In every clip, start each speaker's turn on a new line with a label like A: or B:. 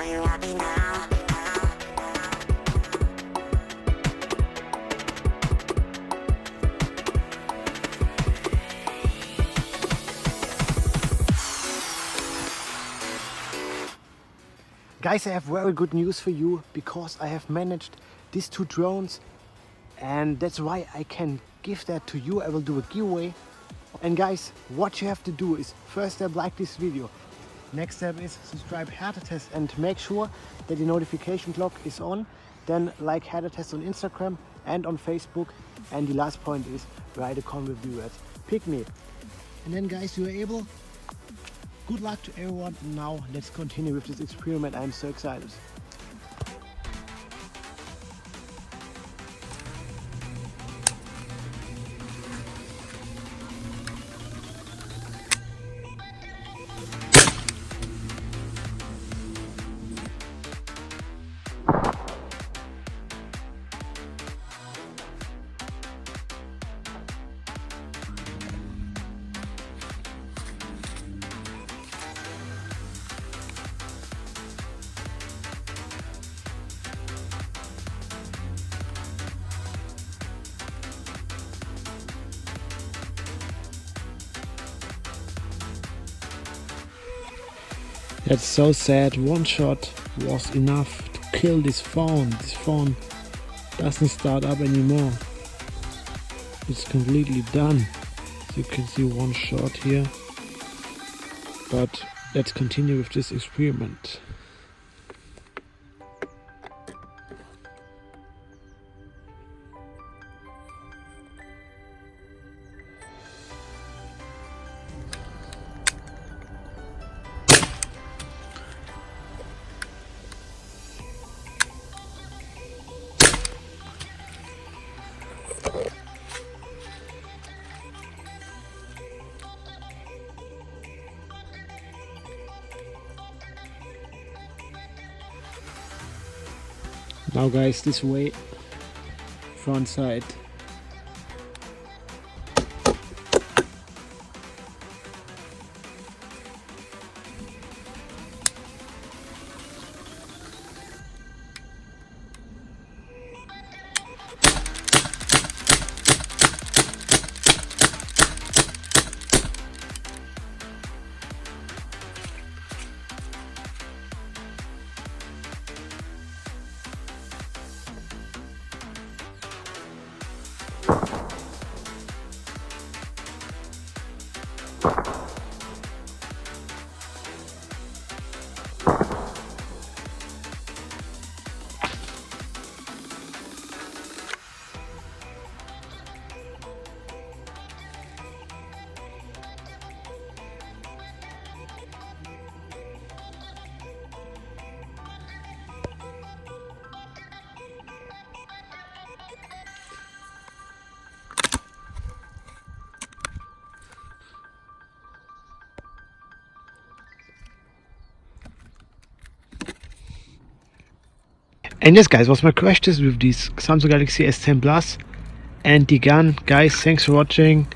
A: Are you happy now?
B: Guys, I have very good news for you because I have managed these 2 drones and that's why I can give that to you. I will do a giveaway. And guys, what you have to do is first step, like this video. Next step is subscribe Wirte Test and make sure that the notification clock is on. Then like Wirte Test on Instagram and on Facebook. And the last point is write a comment with the words pick me. And then guys, you are able. Good luck to everyone. Now let's continue with this experiment. I'm so excited. That's so sad. One shot was enough to kill this phone. This phone doesn't start up anymore. It's completely done. As you can see, one shot here. But let's continue with this experiment. Now guys, this way, front side. And yes guys, was my crash test with this Samsung Galaxy S10 Plus and the gun. Guys, thanks for watching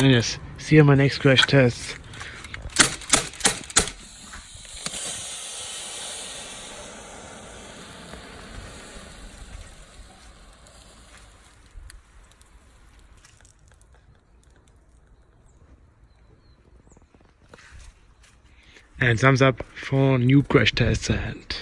B: and yes, see you in my next crash test. And thumbs up for new crash tests ahead.